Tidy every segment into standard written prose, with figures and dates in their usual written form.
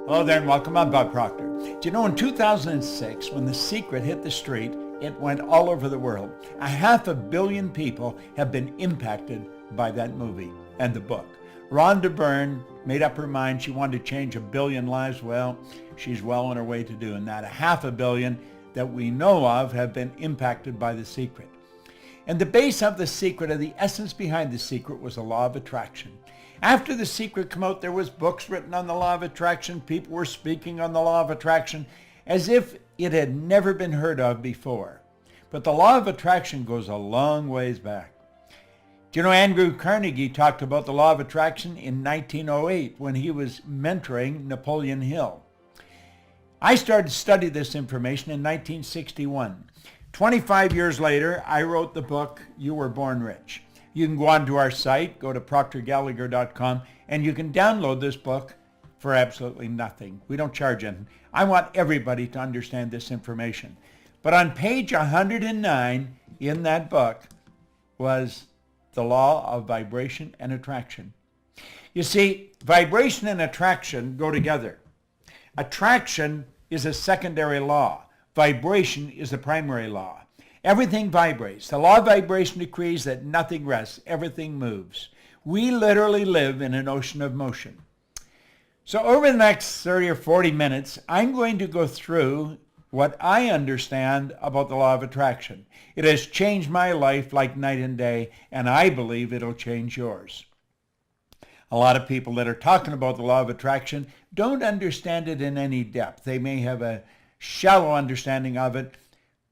Hello there and welcome. I'm Bob Proctor. Do you know in 2006 when The Secret hit the street, it went all over the world. 500 million people have been impacted by that movie and the book. Rhonda Byrne made up her mind she wanted to change 1 billion lives. Well, she's well on her way to doing that. 500 million that we know of have been impacted by The Secret. And the base of The Secret, or the essence behind The Secret, was the law of attraction. After The Secret came out, there was books written on the law of attraction. People were speaking on the law of attraction as if it had never been heard of before. But the law of attraction goes a long ways back. Do you know Andrew Carnegie talked about the law of attraction in 1908 when he was mentoring Napoleon Hill? I started to study this information in 1961. 25 years later, I wrote the book, You Were Born Rich. You can go onto our site, go to proctorgallagher.com, and you can download this book for absolutely nothing. We don't charge anything. I want everybody to understand this information. But on page 109 in that book was the law of vibration and attraction. You see, vibration and attraction go together. Attraction is a secondary law. Vibration is the primary law. Everything vibrates. The law of vibration decrees that nothing rests. Everything moves. We literally live in an ocean of motion. So over the next 30 or 40 minutes, I'm going to go through what I understand about the law of attraction. It has changed my life like night and day, and I believe it'll change yours. A lot of people that are talking about the law of attraction don't understand it in any depth. They may have a shallow understanding of it,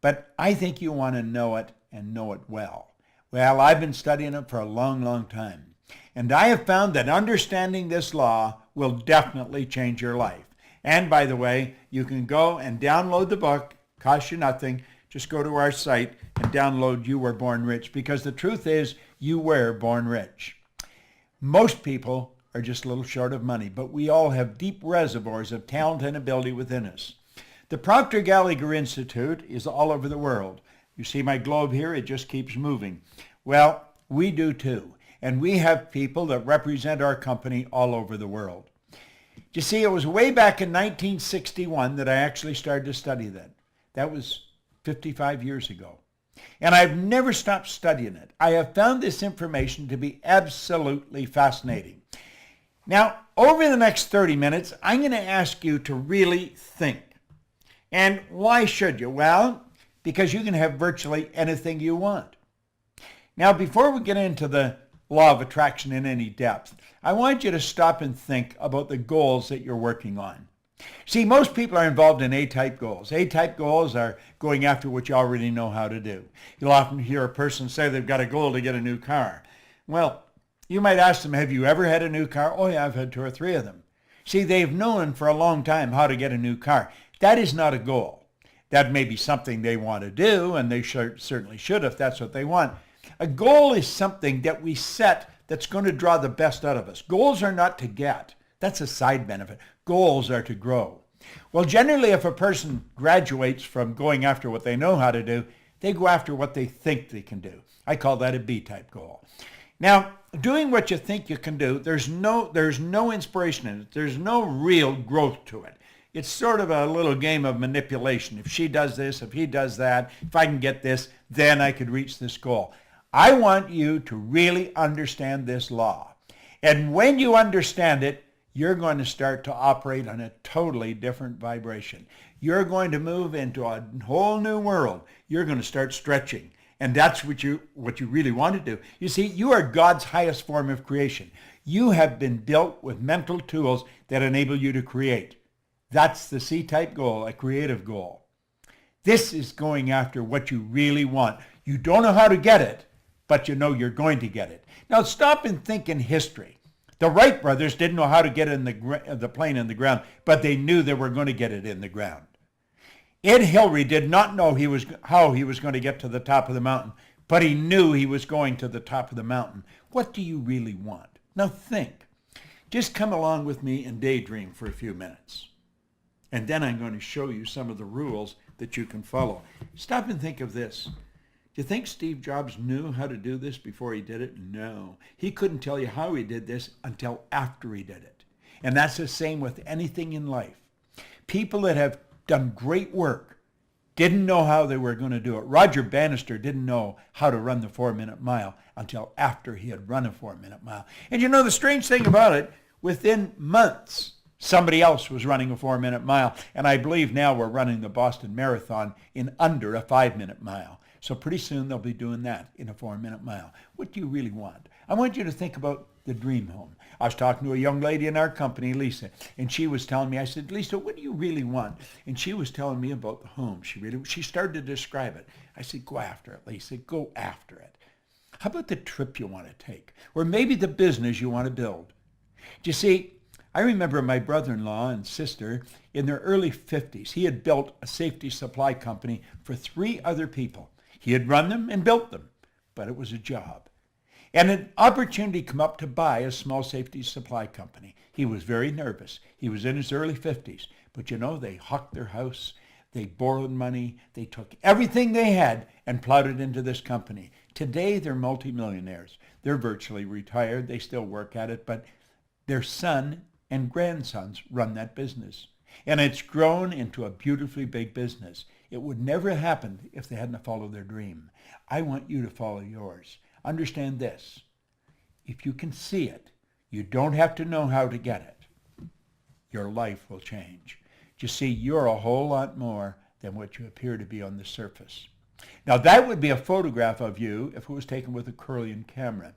but I think you want to know it and know it well. Well, I've been studying it for a long, long time. And I have found that understanding this law will definitely change your life. And by the way, you can go and download the book. Costs you nothing. Just go to our site and download You Were Born Rich, because the truth is you were born rich. Most people are just a little short of money, but we all have deep reservoirs of talent and ability within us. The Proctor Gallagher Institute is all over the world. You see my globe here, it just keeps moving. Well, we do too. And we have people that represent our company all over the world. You see, it was way back in 1961 that I actually started to study that. That was 55 years ago. And I've never stopped studying it. I have found this information to be absolutely fascinating. Now, over the next 30 minutes, I'm going to ask you to really think. And why should you? Well, because you can have virtually anything you want. Now, before we get into the law of attraction in any depth, I want you to stop and think about the goals that you're working on. See, most people are involved in A-type goals. A-type goals are going after what you already know how to do. You'll often hear a person say they've got a goal to get a new car. Well, you might ask them, have you ever had a new car? Oh yeah, I've had 2 or 3 of them. See, they've known for a long time how to get a new car. That is not a goal. That may be something they want to do, and they certainly should if that's what they want. A goal is something that we set that's going to draw the best out of us. Goals are not to get. That's a side benefit. Goals are to grow. Well, generally, if a person graduates from going after what they know how to do, they go after what they think they can do. I call that a B-type goal. Now, doing what you think you can do, there's no inspiration in it. There's no real growth to it. It's sort of a little game of manipulation. If she does this, if he does that, if I can get this, then I could reach this goal. I want you to really understand this law. And when you understand it, you're going to start to operate on a totally different vibration. You're going to move into a whole new world. You're going to start stretching. And that's what you really want to do. You see, you are God's highest form of creation. You have been built with mental tools that enable you to create. That's the C-type goal, a creative goal. This is going after what you really want. You don't know how to get it, but you know you're going to get it. Now stop and think in history. The Wright brothers didn't know how to get the plane in the ground, but they knew they were going to get it in the ground. Ed Hillary did not know how he was going to get to the top of the mountain, but he knew he was going to the top of the mountain. What do you really want? Now think. Just come along with me and daydream for a few minutes. And then I'm going to show you some of the rules that you can follow. Stop and think of this. Do you think Steve Jobs knew how to do this before he did it? No. He couldn't tell you how he did this until after he did it. And that's the same with anything in life. People that have done great work didn't know how they were going to do it. Roger Bannister didn't know how to run the 4-minute mile until after he had run a 4-minute mile. And you know the strange thing about it, within months, somebody else was running a 4-minute mile. And I believe now we're running the Boston Marathon in under a 5-minute mile. So pretty soon they'll be doing that in a 4-minute mile. What do you really want? I want you to think about the dream home. I was talking to a young lady in our company, Lisa, and she was telling me, I said, Lisa, what do you really want? And she was telling me about the home. She started to describe it. I said, go after it, Lisa, go after it. How about the trip you want to take? Or maybe the business you want to build? Do you see, I remember my brother-in-law and sister in their early 50s. He had built a safety supply company for 3 other people. He had run them and built them, but it was a job. And an opportunity came up to buy a small safety supply company. He was very nervous. He was in his early 50s. But you know, they hucked their house. They borrowed money. They took everything they had and plowed it into this company. Today, they're multimillionaires. They're virtually retired. They still work at it, but their son and grandsons run that business. And it's grown into a beautifully big business. It would never have happened if they hadn't followed their dream. I want you to follow yours. Understand this. If you can see it, you don't have to know how to get it. Your life will change. You see, you're a whole lot more than what you appear to be on the surface. Now, that would be a photograph of you if it was taken with a Kirlian camera.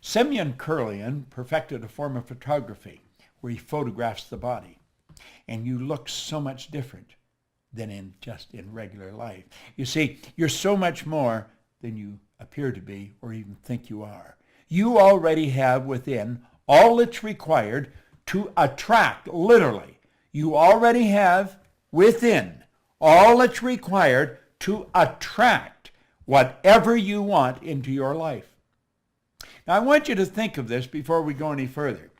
Semyon Kirlian perfected a form of photography where he photographs the body. And you look so much different than in regular life. You see, you're so much more than you appear to be or even think you are. You already have within all that's required to attract, literally. You already have within all that's required to attract whatever you want into your life. Now, I want you to think of this before we go any further.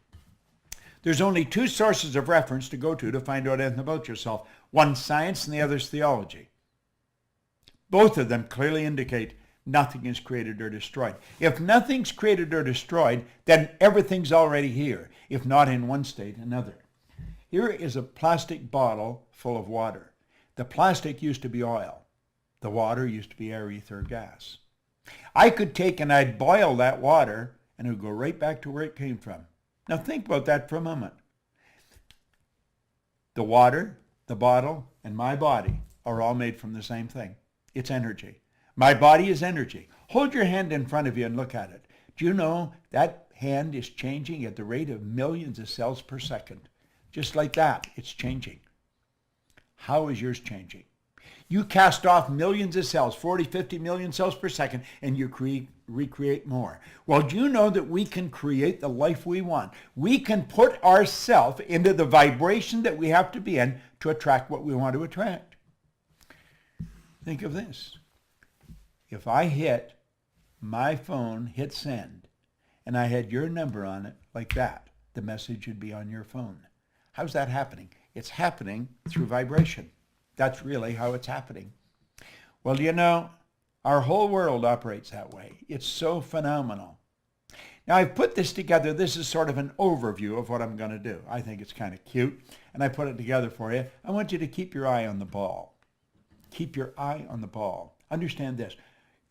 There's only 2 sources of reference to go to find out anything about yourself. One's science and the other's theology. Both of them clearly indicate nothing is created or destroyed. If nothing's created or destroyed, then everything's already here, if not in one state, another. Here is a plastic bottle full of water. The plastic used to be oil. The water used to be air, ether, gas. I could take and I'd boil that water and it would go right back to where it came from. Now think about that for a moment. The water, the bottle, and my body are all made from the same thing. It's energy. My body is energy. Hold your hand in front of you and look at it. Do you know that hand is changing at the rate of millions of cells per second? Just like that, it's changing. How is yours changing? You cast off millions of cells, 40, 50 million cells per second, and you recreate more. Well, do you know that we can create the life we want? We can put ourselves into the vibration that we have to be in to attract what we want to attract. Think of this. If I hit my phone, hit send, and I had your number on it like that, the message would be on your phone. How's that happening? It's happening through vibration. That's really how it's happening. Well, you know, our whole world operates that way. It's so phenomenal. Now, I've put this together. This is sort of an overview of what I'm going to do. I think it's kind of cute, and I put it together for you. I want you to keep your eye on the ball. Keep your eye on the ball. Understand this.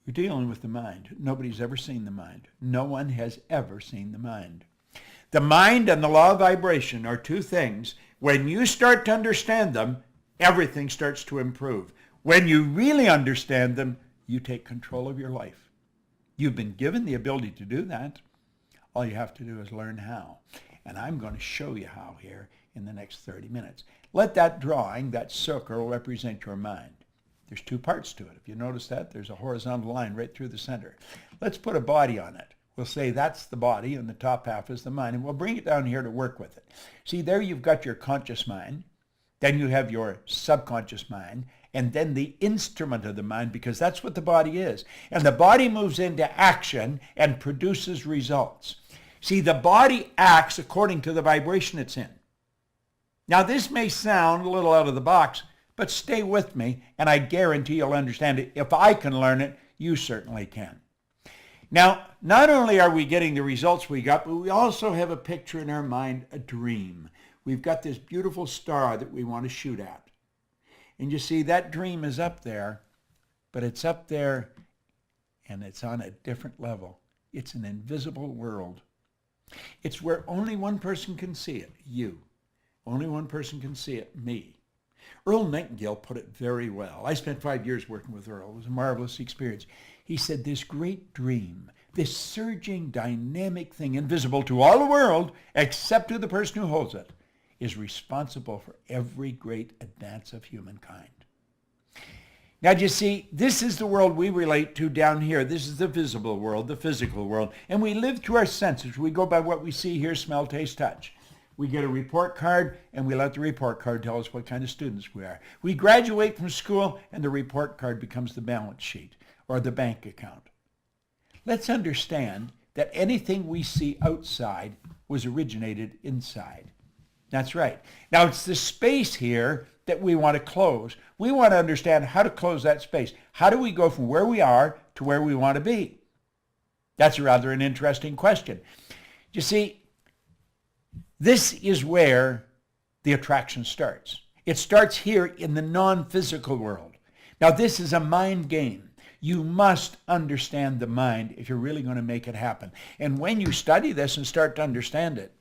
You're dealing with the mind. Nobody's ever seen the mind. No one has ever seen the mind. The mind and the law of vibration are 2 things. When you start to understand them, everything starts to improve. When you really understand them, you take control of your life. You've been given the ability to do that. All you have to do is learn how. And I'm going to show you how here in the next 30 minutes. Let that drawing, that circle, represent your mind. There's 2 parts to it. If you notice that, there's a horizontal line right through the center. Let's put a body on it. We'll say that's the body and the top half is the mind, and we'll bring it down here to work with it. See, there you've got your conscious mind. Then you have your subconscious mind, and then the instrument of the mind, because that's what the body is. And the body moves into action and produces results. See, the body acts according to the vibration it's in. Now, this may sound a little out of the box, but stay with me, and I guarantee you'll understand it. If I can learn it, you certainly can. Now, not only are we getting the results we got, but we also have a picture in our mind, a dream. We've got this beautiful star that we want to shoot at. And you see, that dream is up there, but it's up there and it's on a different level. It's an invisible world. It's where only one person can see it, you. Only one person can see it, me. Earl Nightingale put it very well. I spent 5 years working with Earl. It was a marvelous experience. He said, this great dream, this surging, dynamic thing, invisible to all the world, except to the person who holds it, is responsible for every great advance of humankind. Now, do you see, this is the world we relate to down here. This is the visible world, the physical world. And we live through our senses. We go by what we see, hear, smell, taste, touch. We get a report card, and we let the report card tell us what kind of students we are. We graduate from school, and the report card becomes the balance sheet or the bank account. Let's understand that anything we see outside was originated inside. That's right. Now, it's the space here that we want to close. We want to understand how to close that space. How do we go from where we are to where we want to be? That's rather an interesting question. You see, this is where the attraction starts. It starts here in the non-physical world. Now, this is a mind game. You must understand the mind if you're really going to make it happen. And when you study this and start to understand it,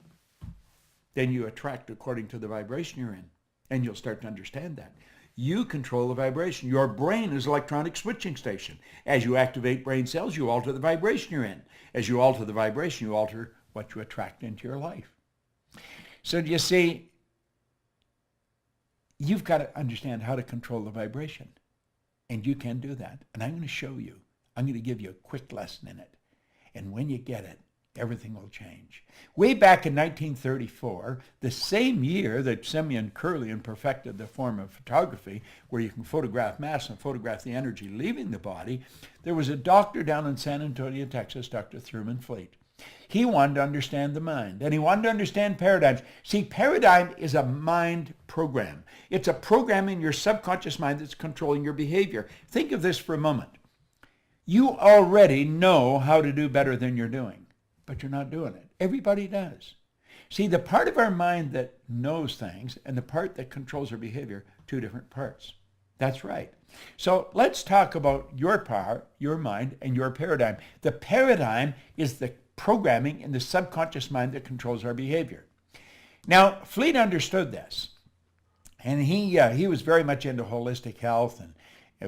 then you attract according to the vibration you're in. And you'll start to understand that. You control the vibration. Your brain is an electronic switching station. As you activate brain cells, you alter the vibration you're in. As you alter the vibration, you alter what you attract into your life. So do you see, you've got to understand how to control the vibration. And you can do that. And I'm going to show you. I'm going to give you a quick lesson in it. And when you get it, everything will change. Way back in 1934, the same year that Simeon Kirlian perfected the form of photography, where you can photograph mass and photograph the energy leaving the body, there was a doctor down in San Antonio, Texas, Dr. Thurman Fleet. He wanted to understand the mind, and he wanted to understand paradigms. See, paradigm is a mind program. It's a program in your subconscious mind that's controlling your behavior. Think of this for a moment. You already know how to do better than you're doing, but you're not doing it. Everybody does. See, the part of our mind that knows things and the part that controls our behavior, two different parts. That's right. So let's talk about your power, your mind, and your paradigm. The paradigm is the programming in the subconscious mind that controls our behavior. Now, Fleet understood this, and he was very much into holistic health and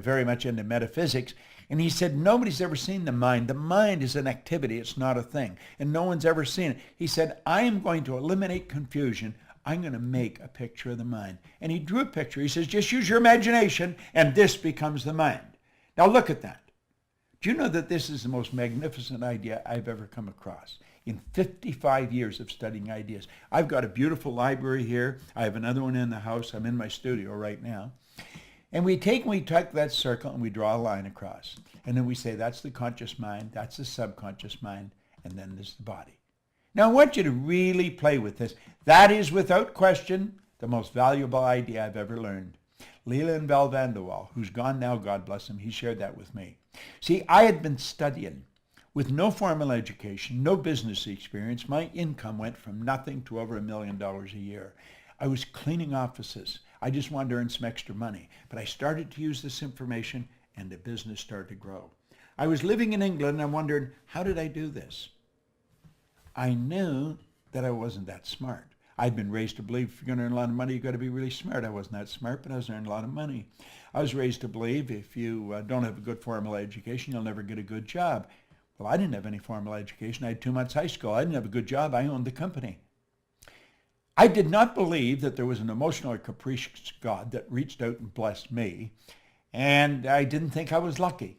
very much into metaphysics, and he said, nobody's ever seen the mind. The mind is an activity. It's not a thing, and no one's ever seen it. He said, I am going to eliminate confusion. I'm going to make a picture of the mind. And he drew a picture. He says, just use your imagination, and this becomes the mind. Now, look at that. Do you know that this is the most magnificent idea I've ever come across? In 55 years of studying ideas. I've got a beautiful library here. I have another one in the house. I'm in my studio right now. And we take that circle and we draw a line across. And then we say that's the conscious mind, that's the subconscious mind, and then there's the body. Now I want you to really play with this. That is without question the most valuable idea I've ever learned. Leland Bell Van de Waal, who's gone now, God bless him, he shared that with me. See, I had been studying with no formal education, no business experience. My income went from nothing to over $1 million a year. I was cleaning offices. I just wanted to earn some extra money. But I started to use this information and the business started to grow. I was living in England and I wondered, how did I do this? I knew that I wasn't that smart. I'd been raised to believe if you're going to earn a lot of money, you've got to be really smart. I wasn't that smart, but I was earning a lot of money. I was raised to believe if you don't have a good formal education, you'll never get a good job. Well, I didn't have any formal education. I had 2 months high school. I didn't have a good job. I owned the company. I did not believe that there was an emotional or capricious God that reached out and blessed me, and I didn't think I was lucky.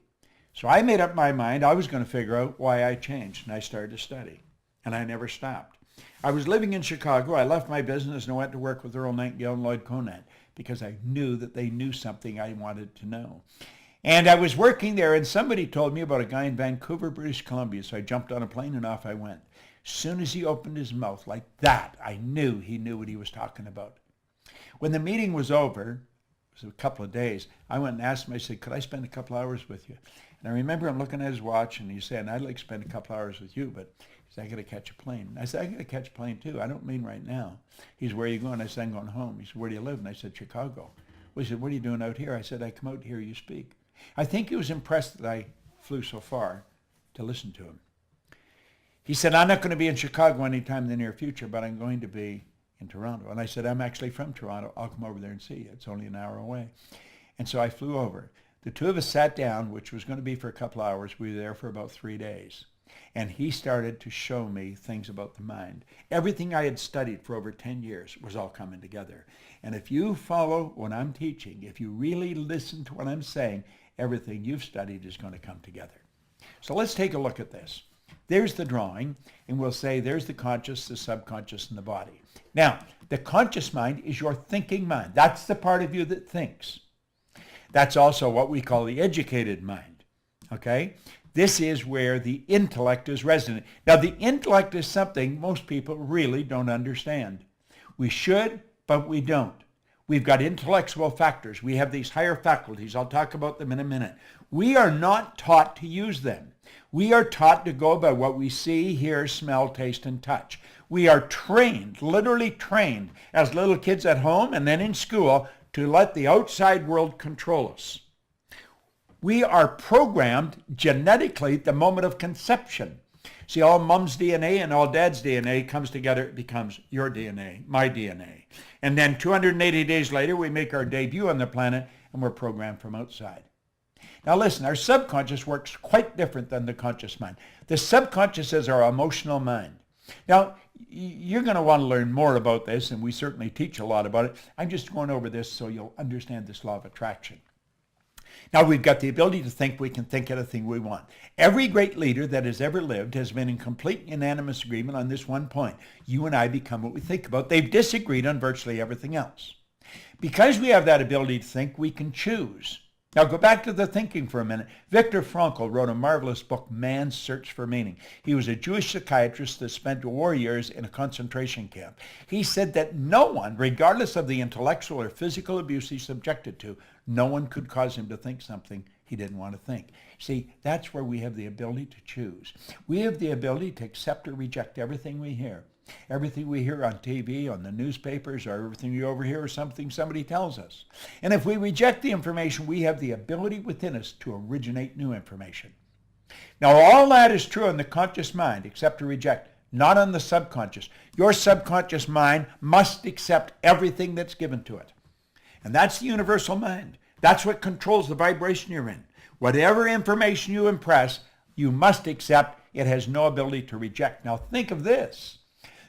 So I made up my mind I was going to figure out why I changed, and I started to study, and I never stopped. I was living in Chicago. I left my business and I went to work with Earl Nightingale and Lloyd Conant because I knew that they knew something I wanted to know. And I was working there, and somebody told me about a guy in Vancouver, British Columbia, so I jumped on a plane and off I went. As soon as he opened his mouth like that, I knew he knew what he was talking about. When the meeting was over, it was a couple of days, I went and asked him, I said, could I spend a couple hours with you? And I remember him looking at his watch and he's saying, I'd like to spend a couple hours with you, but he said, I got to catch a plane. I said, I got to catch a plane too. I don't mean right now. He said, where are you going? I said, I'm going home. He said, where do you live? And I said, Chicago. Well, he said, what are you doing out here? I said, I come out to hear you speak. I think he was impressed that I flew so far to listen to him. He said, I'm not going to be in Chicago anytime in the near future, but I'm going to be in Toronto. And I said, I'm actually from Toronto. I'll come over there and see you. It's only an hour away. And so I flew over. The two of us sat down, which was going to be for a couple hours. We were there for about 3 days. And he started to show me things about the mind. Everything I had studied for over 10 years was all coming together. And if you follow what I'm teaching, if you really listen to what I'm saying, everything you've studied is going to come together. So let's take a look at this. There's the drawing, and we'll say there's the conscious, the subconscious, and the body. Now, the conscious mind is your thinking mind. That's the part of you that thinks. That's also what we call the educated mind, okay? This is where the intellect is resident. Now, the intellect is something most people really don't understand. We should, but we don't. We've got intellectual factors. We have these higher faculties. I'll talk about them in a minute. We are not taught to use them. We are taught to go by what we see, hear, smell, taste, and touch. We are trained, literally trained, as little kids at home and then in school to let the outside world control us. We are programmed genetically at the moment of conception. See, all mom's DNA and all dad's DNA comes together, it becomes your DNA, my DNA. And then 280 days later, we make our debut on the planet and we're programmed from outside. Now listen, our subconscious works quite different than the conscious mind. The subconscious is our emotional mind. Now, you're going to want to learn more about this, and we certainly teach a lot about it. I'm just going over this so you'll understand this law of attraction. Now, we've got the ability to think. We can think anything we want. Every great leader that has ever lived has been in complete unanimous agreement on this one point. You and I become what we think about. They've disagreed on virtually everything else. Because we have that ability to think, we can choose. Now go back to the thinking for a minute. Viktor Frankl wrote a marvelous book, Man's Search for Meaning. He was a Jewish psychiatrist that spent war years in a concentration camp. He said that no one, regardless of the intellectual or physical abuse he's subjected to, no one could cause him to think something he didn't want to think. See, that's where we have the ability to choose. We have the ability to accept or reject everything we hear. Everything we hear on TV, on the newspapers, or everything we overhear is something somebody tells us. And if we reject the information, we have the ability within us to originate new information. Now, all that is true in the conscious mind, accept or reject, not on the subconscious. Your subconscious mind must accept everything that's given to it. And that's the universal mind. That's what controls the vibration you're in. Whatever information you impress, you must accept. It has no ability to reject. Now, think of this.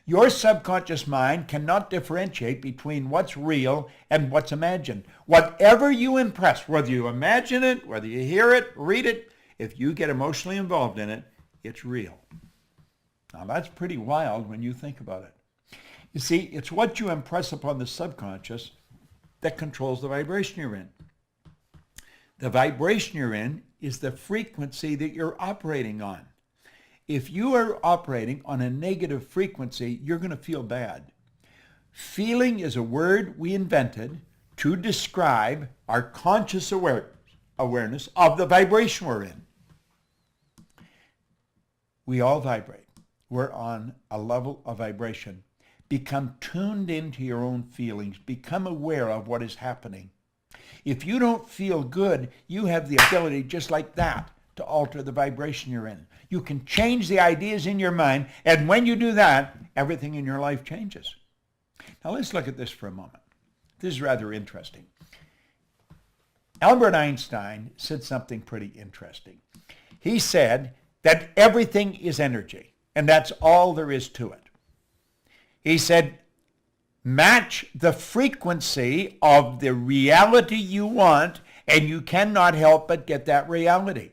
Your subconscious mind cannot differentiate between what's real and what's imagined. Whatever you impress, whether you imagine it, whether you hear it, read it, if you get emotionally involved in it, it's real. Now that's pretty wild when you think about it. You see, it's what you impress upon the subconscious that controls the vibration you're in. The vibration you're in is the frequency that you're operating on. If you are operating on a negative frequency, you're going to feel bad. Feeling is a word we invented to describe our conscious awareness of the vibration we're in. We all vibrate. We're on a level of vibration. Become tuned into your own feelings. Become aware of what is happening. If you don't feel good, you have the ability just like that to alter the vibration you're in. You can change the ideas in your mind, and when you do that, everything in your life changes. Now let's look at this for a moment. This is rather interesting. Albert Einstein said something pretty interesting. He said that everything is energy, and that's all there is to it. He said, match the frequency of the reality you want, and you cannot help but get that reality.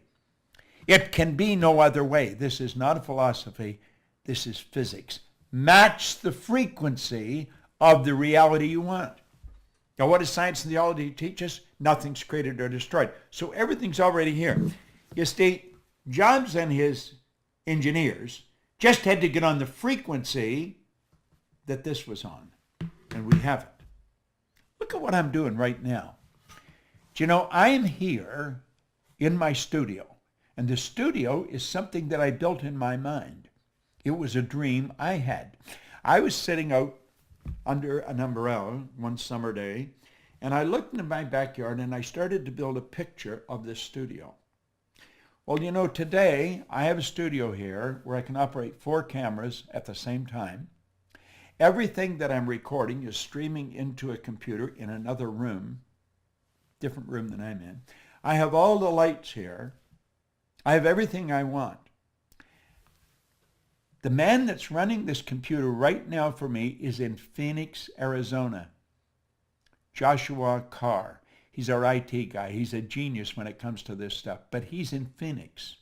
It can be no other way. This is not a philosophy. This is physics. Match the frequency of the reality you want. Now, what does science and theology teach us? Nothing's created or destroyed. So everything's already here. You see, Jobs and his engineers just had to get on the frequency that this was on, and we haven't. Look at what I'm doing right now. Do you know, I'm here in my studio. And the studio is something that I built in my mind. It was a dream I had. I was sitting out under an umbrella one summer day, and I looked into my backyard and I started to build a picture of this studio. Well, you know, today I have a studio here where I can operate 4 cameras at the same time. Everything that I'm recording is streaming into a computer in another room, different room than I'm in. I have all the lights here. I have everything I want. The man that's running this computer right now for me is in Phoenix, Arizona. Joshua Carr. He's our IT guy. He's a genius when it comes to this stuff, but he's in Phoenix.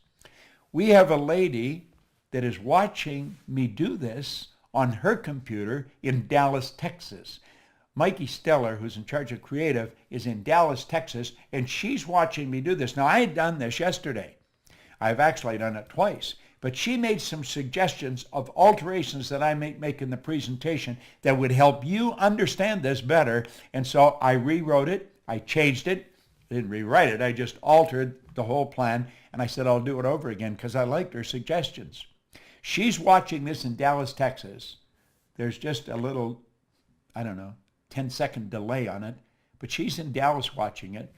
We have a lady that is watching me do this on her computer in Dallas, Texas. Mikey Steller, who's in charge of creative, is in Dallas, Texas, and she's watching me do this. Now, I had done this yesterday. I've actually done it twice. But she made some suggestions of alterations that I may make in the presentation that would help you understand this better. And so I rewrote it. I changed it. I didn't rewrite it. I just altered the whole plan. And I said, I'll do it over again because I liked her suggestions. She's watching this in Dallas, Texas. There's just a little, 10-second delay on it. But she's in Dallas watching it.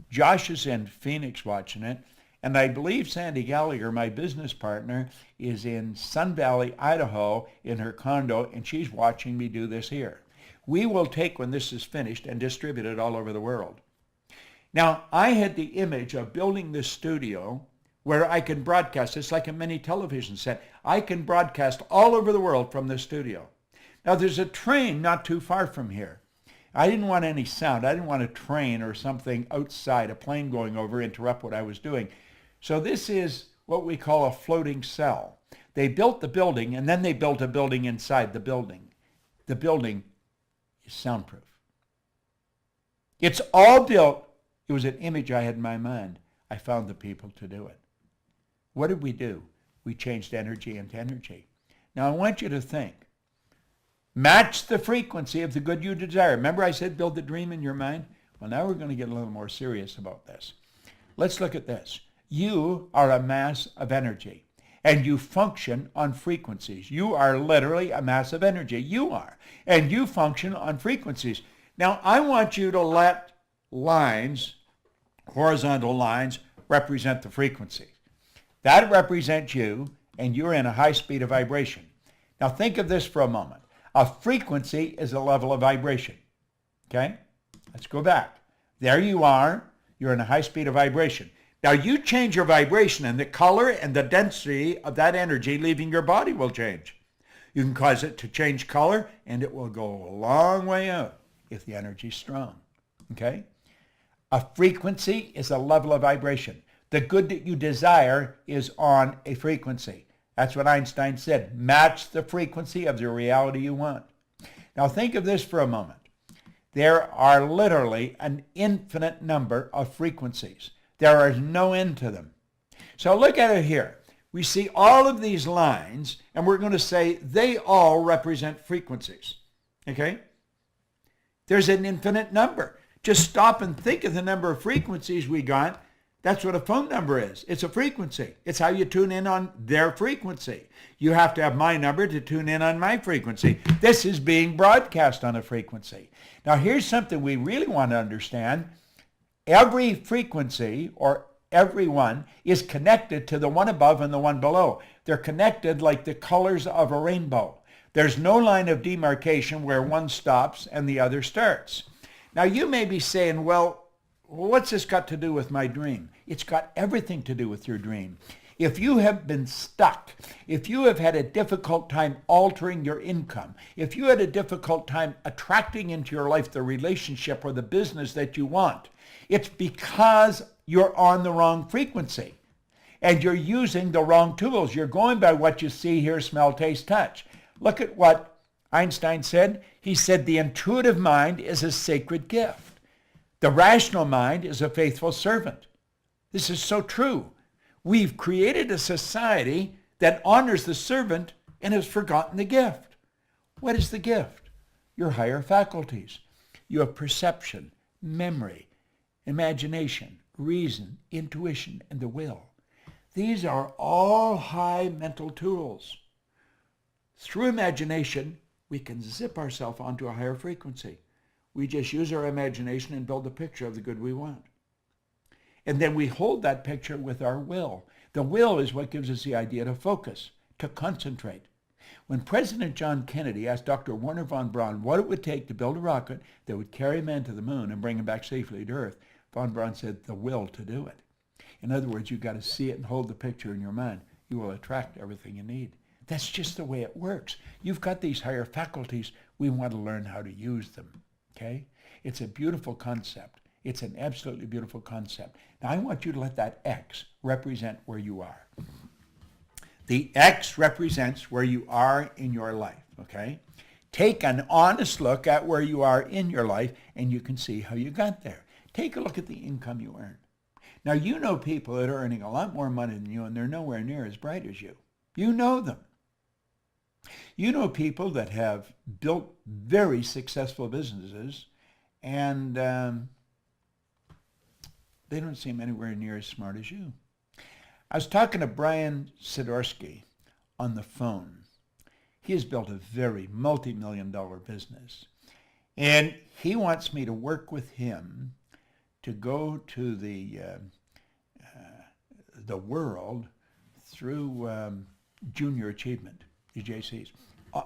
Josh is in Phoenix watching it. And I believe Sandy Gallagher, my business partner, is in Sun Valley, Idaho, in her condo, and she's watching me do this here. We will take, when this is finished, and distribute it all over the world. Now, I had the image of building this studio where I can broadcast. It's like a mini television set. I can broadcast all over the world from this studio. Now, there's a train not too far from here. I didn't want any sound. I didn't want a train or something outside, a plane going over, interrupt what I was doing. So this is what we call a floating cell. They built the building, and then they built a building inside the building. The building is soundproof. It's all built. It was an image I had in my mind. I found the people to do it. What did we do? We changed energy into energy. Now I want you to think. Match the frequency of the good you desire. Remember I said build the dream in your mind? Well, now we're going to get a little more serious about this. Let's look at this. You are a mass of energy, and you function on frequencies. You are literally a mass of energy. You are. And you function on frequencies. Now, I want you to let lines, horizontal lines, represent the frequency. That represents you, and you're in a high speed of vibration. Now, think of this for a moment. A frequency is a level of vibration. Okay? Let's go back. There you are. You're in a high speed of vibration. Now you change your vibration and the color and the density of that energy leaving your body will change. You can cause it to change color and it will go a long way out if the energy is strong. Okay? A frequency is a level of vibration. The good that you desire is on a frequency. That's what Einstein said. Match the frequency of the reality you want. Now think of this for a moment. There are literally an infinite number of frequencies. There is no end to them. So look at it here. We see all of these lines, and we're going to say they all represent frequencies. Okay? There's an infinite number. Just stop and think of the number of frequencies we got. That's what a phone number is. It's a frequency. It's how you tune in on their frequency. You have to have my number to tune in on my frequency. This is being broadcast on a frequency. Now here's something we really want to understand. Every frequency, or every one, is connected to the one above and the one below. They're connected like the colors of a rainbow. There's no line of demarcation where one stops and the other starts. Now you may be saying, well, what's this got to do with my dream? It's got everything to do with your dream. If you have been stuck, if you have had a difficult time altering your income, if you had a difficult time attracting into your life the relationship or the business that you want, it's because you're on the wrong frequency and you're using the wrong tools. You're going by what you see, hear, smell, taste, touch. Look at what Einstein said. He said the intuitive mind is a sacred gift. The rational mind is a faithful servant. This is so true. We've created a society that honors the servant and has forgotten the gift. What is the gift? Your higher faculties. You have perception, memory, imagination, reason, intuition, and the will. These are all high mental tools. Through imagination, we can zip ourselves onto a higher frequency. We just use our imagination and build a picture of the good we want. And then we hold that picture with our will. The will is what gives us the idea to focus, to concentrate. When President John Kennedy asked Dr. Wernher von Braun what it would take to build a rocket that would carry man to the moon and bring him back safely to Earth, von Braun said, the will to do it. In other words, you've got to see it and hold the picture in your mind. You will attract everything you need. That's just the way it works. You've got these higher faculties. We want to learn how to use them. Okay? It's a beautiful concept. It's an absolutely beautiful concept. Now, I want you to let that X represent where you are. The X represents where you are in your life, okay? Take an honest look at where you are in your life, and you can see how you got there. Take a look at the income you earn. Now, you know people that are earning a lot more money than you, and they're nowhere near as bright as you. You know them. You know people that have built very successful businesses, and they don't seem anywhere near as smart as you. I was talking to Brian Sidorsky on the phone. He has built a very multi-million-dollar business, and he wants me to work with him to go to the world through Junior Achievement, the JCs.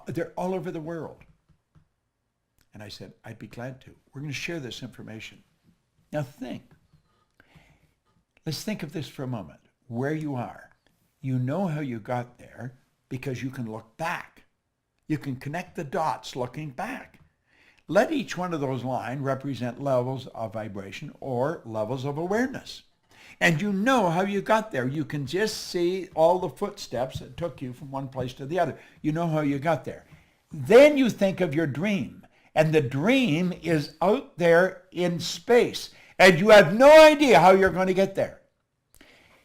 They're all over the world. And I said, I'd be glad to. We're going to share this information. Now think. Let's think of this for a moment. Where you are. You know how you got there because you can look back. You can connect the dots looking back. Let each one of those lines represent levels of vibration or levels of awareness. And you know how you got there. You can just see all the footsteps that took you from one place to the other. You know how you got there. Then you think of your dream. And the dream is out there in space. And you have no idea how you're going to get there.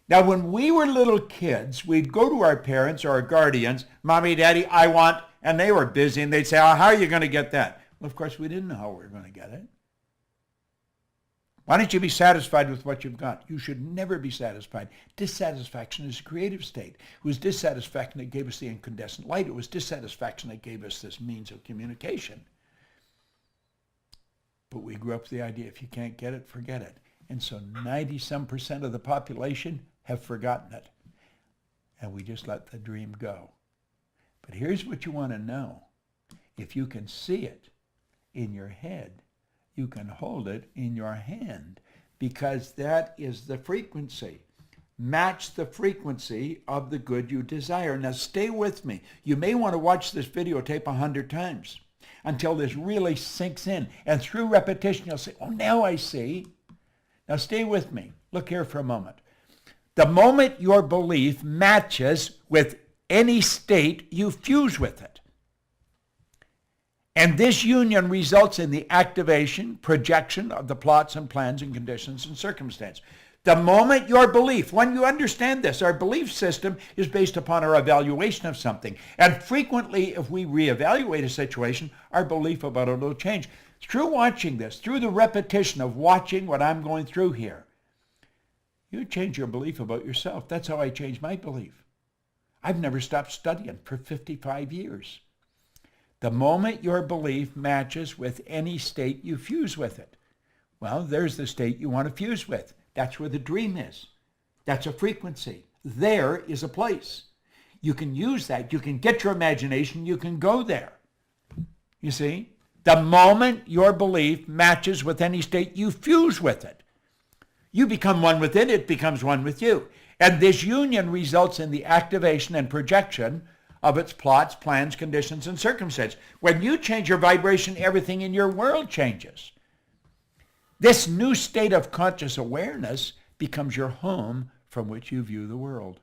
Now, when we were little kids, we'd go to our parents or our guardians, Mommy, Daddy, I want, and they were busy, and they'd say, oh, how are you going to get that? Well, of course, we didn't know how we were going to get it. Why don't you be satisfied with what you've got? You should never be satisfied. Dissatisfaction is a creative state. It was dissatisfaction that gave us the incandescent light. It was dissatisfaction that gave us this means of communication. But we grew up with the idea, if you can't get it, forget it. And so 90-some% of the population have forgotten it. And we just let the dream go. But here's what you want to know. If you can see it in your head, you can hold it in your hand, because that is the frequency. Match the frequency of the good you desire. Now stay with me. You may want to watch this videotape 100 times until this really sinks in. And through repetition, you'll say, oh, now I see. Now stay with me. Look here for a moment. The moment your belief matches with any state, you fuse with it. And this union results in the activation, projection of the plots and plans and conditions and circumstance. The moment your belief, when you understand this, our belief system is based upon our evaluation of something. And frequently, if we reevaluate a situation, our belief about it will change. Through watching this, through the repetition of watching what I'm going through here, you change your belief about yourself. That's how I changed my belief. I've never stopped studying for 55 years. The moment your belief matches with any state, you fuse with it. Well, there's the state you want to fuse with. That's where the dream is. That's a frequency. There is a place. You can use that. You can get your imagination. You can go there. You see? The moment your belief matches with any state, you fuse with it. You become one with it. It becomes one with you. And this union results in the activation and projection of its plots, plans, conditions, and circumstances. When you change your vibration, everything in your world changes. This new state of conscious awareness becomes your home from which you view the world.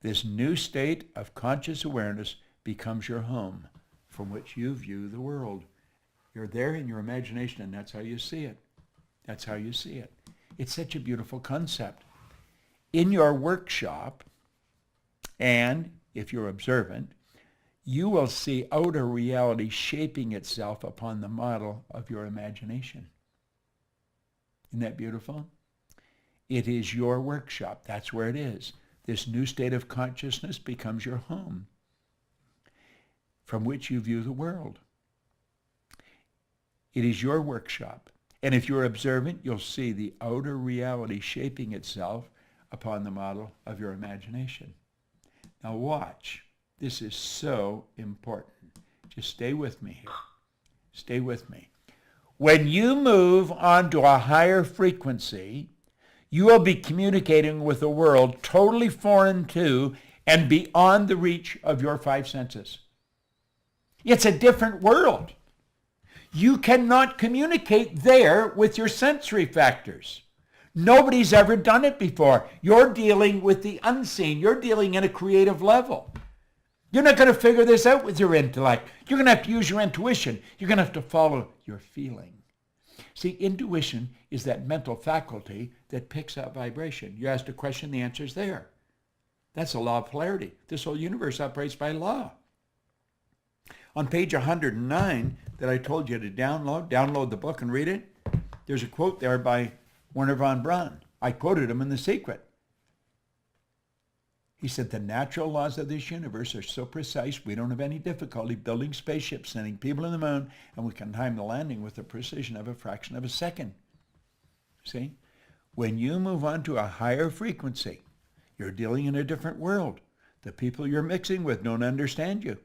This new state of conscious awareness becomes your home from which you view the world. You're there in your imagination, and that's how you see it. That's how you see it. It's such a beautiful concept. In your workshop, and if you're observant, you will see outer reality shaping itself upon the model of your imagination. Isn't that beautiful? It is your workshop. That's where it is. This new state of consciousness becomes your home from which you view the world. It is your workshop. And if you're observant, you'll see the outer reality shaping itself upon the model of your imagination. Now watch. This is so important. Just stay with me here. Stay with me. When you move onto a higher frequency, you will be communicating with a world totally foreign to and beyond the reach of your five senses. It's a different world. You cannot communicate there with your sensory factors. Nobody's ever done it before. You're dealing with the unseen. You're dealing in a creative level. You're not going to figure this out with your intellect. You're going to have to use your intuition. You're going to have to follow your feeling. See, intuition is that mental faculty that picks up vibration. You asked a question, the answer is there. That's a law of polarity. This whole universe operates by law. On page 109 that I told you to download the book and read it, there's a quote there by Wernher von Braun. I quoted him in The Secret. He said, the natural laws of this universe are so precise we don't have any difficulty building spaceships, sending people to the moon, and we can time the landing with the precision of a fraction of a second. See? When you move on to a higher frequency, you're dealing in a different world. The people you're mixing with don't understand you.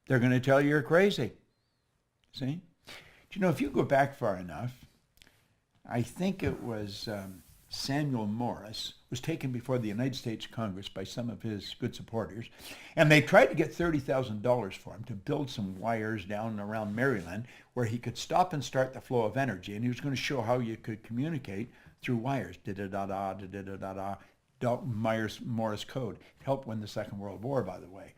They're going to tell you you're crazy. See? Do you know, if you go back far enough, I think it was Samuel Morse was taken before the United States Congress by some of his good supporters, and they tried to get $30,000 for him to build some wires down around Maryland where he could stop and start the flow of energy, and he was going to show how you could communicate through wires. Da-da-da-da, da-da-da-da-da, Morse code. It helped win the Second World War, by the way.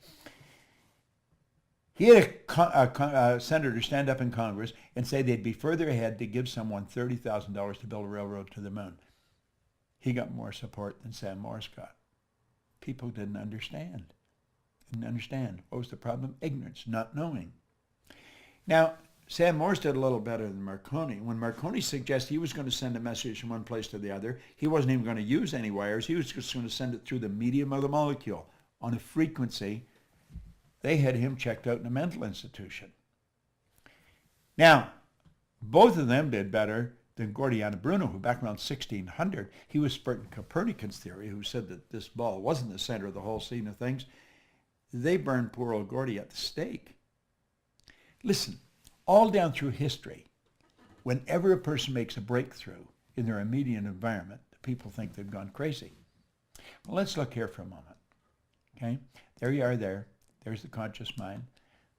He had a senator stand up in Congress and say they'd be further ahead to give someone $30,000 to build a railroad to the moon. He got more support than Sam Morse got. People didn't understand. What was the problem? Ignorance, not knowing. Now, Sam Morse did a little better than Marconi. When Marconi suggested he was going to send a message from one place to the other, he wasn't even going to use any wires. He was just going to send it through the medium of the molecule on a frequency. They had him checked out in a mental institution. Now, both of them did better than Giordano Bruno, who back around 1600, he was spreading Copernicus theory, who said that this ball wasn't the center of the whole scene of things. They burned poor old Gordy at the stake. Listen, all down through history, whenever a person makes a breakthrough in their immediate environment, the people think they've gone crazy. Well, let's look here for a moment. Okay, there you are there. There's the conscious mind,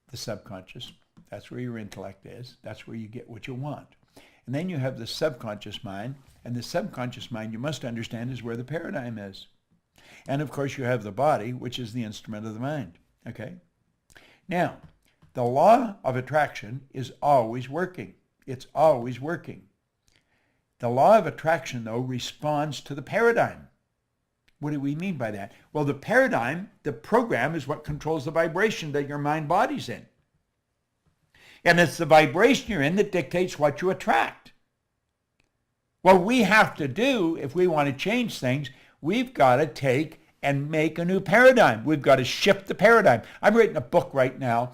the subconscious. That's where your intellect is. That's where you get what you want. And then you have the subconscious mind, and the subconscious mind, you must understand, is where the paradigm is. And of course you have the body, which is the instrument of the mind. Okay? Now, the law of attraction is always working. It's always working. The law of attraction, though, responds to the paradigm. What do we mean by that? Well, the paradigm, the program, is what controls the vibration that your mind body's in. And it's the vibration you're in that dictates what you attract. What we have to do, if we want to change things, we've got to take and make a new paradigm. We've got to shift the paradigm. I'm writing a book right now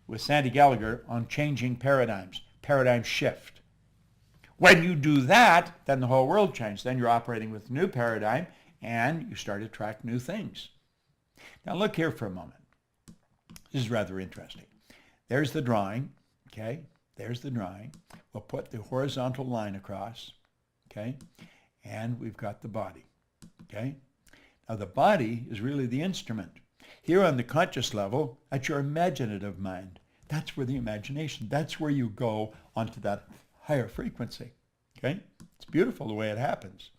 with Sandy Gallagher on changing paradigms, paradigm shift. When you do that, then the whole world changes. Then you're operating with a new paradigm, and you start to attract new things. Now look here for a moment. This is rather interesting. There's the drawing, okay? There's the drawing. We'll put the horizontal line across, okay? And we've got the body, okay? Now the body is really the instrument. Here on the conscious level, that's your imaginative mind. That's where the imagination, that's where you go onto that higher frequency, okay? It's beautiful the way it happens.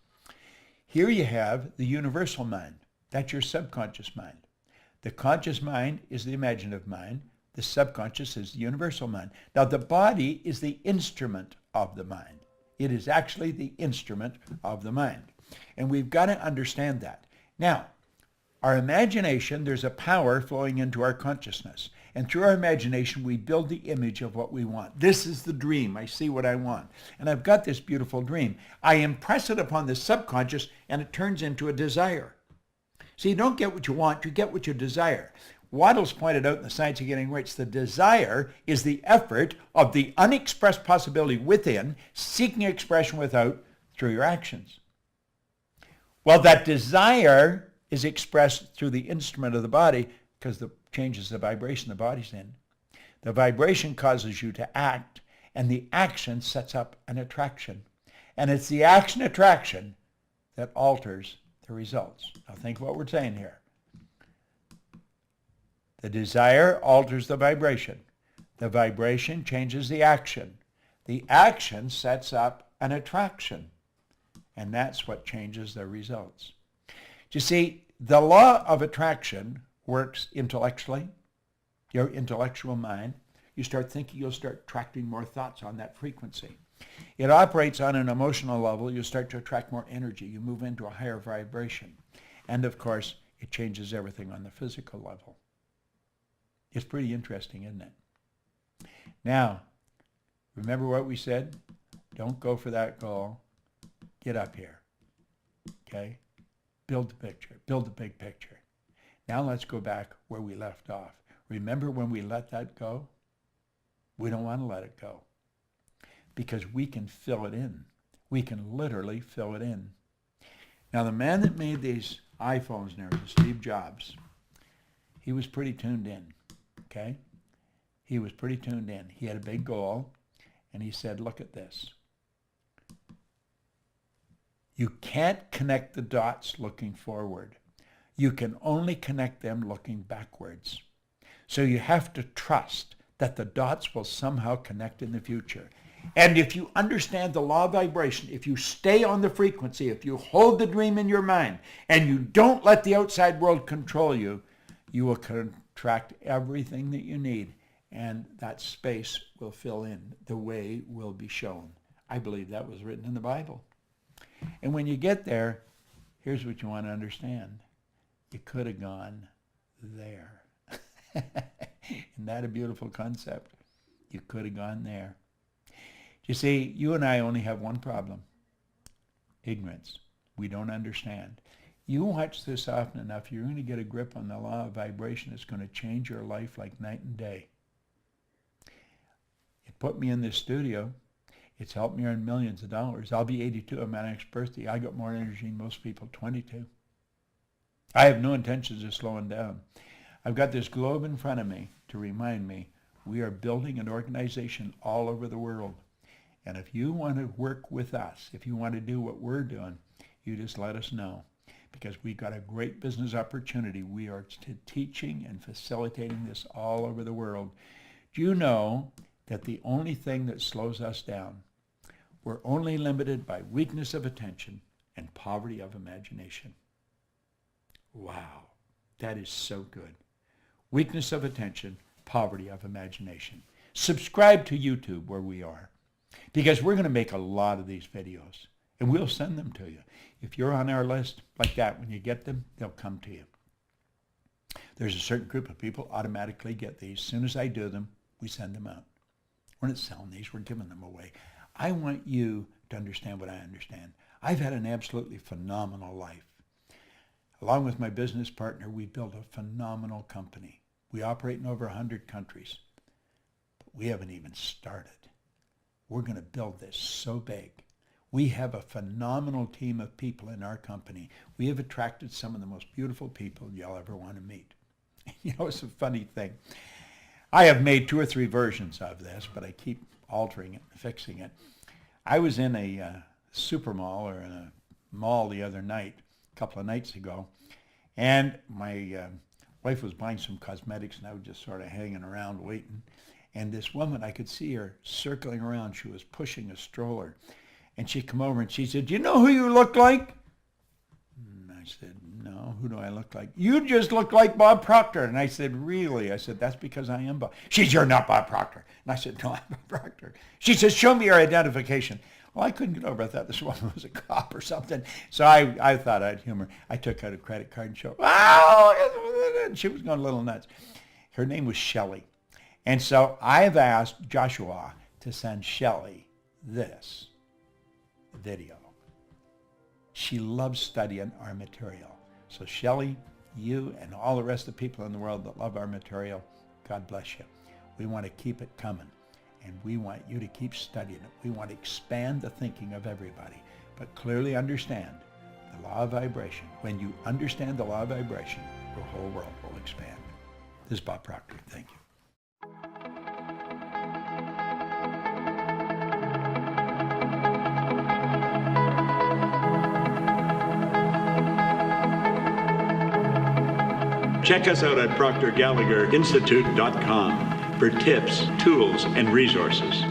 Here you have the universal mind. That's your subconscious mind. The conscious mind is the imaginative mind. The subconscious is the universal mind. Now the body is the instrument of the mind. It is actually the instrument of the mind. And we've got to understand that. Now, our imagination, there's a power flowing into our consciousness. And through our imagination, we build the image of what we want. This is the dream. I see what I want. And I've got this beautiful dream. I impress it upon the subconscious, and it turns into a desire. See, you don't get what you want, you get what you desire. Waddles pointed out in The Science of Getting Rich, the desire is the effort of the unexpressed possibility within, seeking expression without through your actions. Well, that desire is expressed through the instrument of the body because it changes the vibration the body's in. The vibration causes you to act, and the action sets up an attraction. And it's the action attraction that alters the results. Now think what we're saying here. The desire alters the vibration. The vibration changes the action. The action sets up an attraction. And that's what changes the results. You see, the law of attraction works intellectually. Your intellectual mind. You start thinking, you'll start attracting more thoughts on that frequency. It operates on an emotional level. You start to attract more energy. You move into a higher vibration. And of course, it changes everything on the physical level. It's pretty interesting, isn't it? Now, remember what we said? Don't go for that goal. Get up here. Okay? Build the picture. Build the big picture. Now let's go back where we left off. Remember when we let that go? We don't want to let it go because we can fill it in. We can literally fill it in. Now, the man that made these iPhones now, Steve Jobs, he was pretty tuned in, okay? He was pretty tuned in. He had a big goal, and he said, look at this. You can't connect the dots looking forward. You can only connect them looking backwards. So you have to trust that the dots will somehow connect in the future. And if you understand the law of vibration, if you stay on the frequency, if you hold the dream in your mind, and you don't let the outside world control you, you will contract everything that you need, and that space will fill in. The way will be shown. I believe that was written in the Bible. And when you get there, here's what you want to understand. You could have gone there. Isn't that a beautiful concept? You could have gone there. You see, you and I only have one problem. Ignorance. We don't understand. You watch this often enough, you're going to get a grip on the law of vibration that's going to change your life like night and day. It put me in this studio. It's helped me earn millions of dollars. I'll be 82 on my next birthday. I got more energy than most people, 22. I have no intentions of slowing down. I've got this globe in front of me to remind me we are building an organization all over the world. And if you want to work with us, if you want to do what we're doing, you just let us know. Because we've got a great business opportunity. We are teaching and facilitating this all over the world. Do you know that the only thing that slows us down, we're only limited by weakness of attention and poverty of imagination? Wow, that is so good. Weakness of attention, poverty of imagination. Subscribe to YouTube where we are, because we're going to make a lot of these videos, and we'll send them to you. If you're on our list like that, when you get them, they'll come to you. There's a certain group of people automatically get these. As soon as I do them, we send them out. We're not selling these, we're giving them away. I want you to understand what I understand. I've had an absolutely phenomenal life. Along with my business partner, we built a phenomenal company. We operate in over 100 countries. But we haven't even started. We're going to build this so big. We have a phenomenal team of people in our company. We have attracted some of the most beautiful people you'll ever want to meet. You know, it's a funny thing. I have made 2 or 3 versions of this, but I keep altering it and fixing it. I was in a super mall or in a mall the other night, a couple of nights ago, and my wife was buying some cosmetics, and I was just sort of hanging around waiting. And this woman, I could see her circling around. She was pushing a stroller. And she come over and she said, "Do you know who you look like?" And I said, "No, who do I look like?" "You just look like Bob Proctor." And I said, "Really?" I said, "That's because I am Bob." She said, "You're not Bob Proctor." And I said, "No, I'm Bob Proctor." She says, "Show me your identification." Well, I couldn't get over it. I thought this woman was a cop or something. So I thought I'd humor. I took out a credit card and showed, "Oh!" And she was going a little nuts. Her name was Shelley. And so I've asked Joshua to send Shelley this video. She loves studying our material. So Shelley, you and all the rest of the people in the world that love our material, God bless you. We want to keep it coming, and we want you to keep studying it. We want to expand the thinking of everybody, but clearly understand the law of vibration. When you understand the law of vibration, your whole world will expand. This is Bob Proctor. Thank you. Check us out at ProctorGallagherInstitute.com for tips, tools, and resources.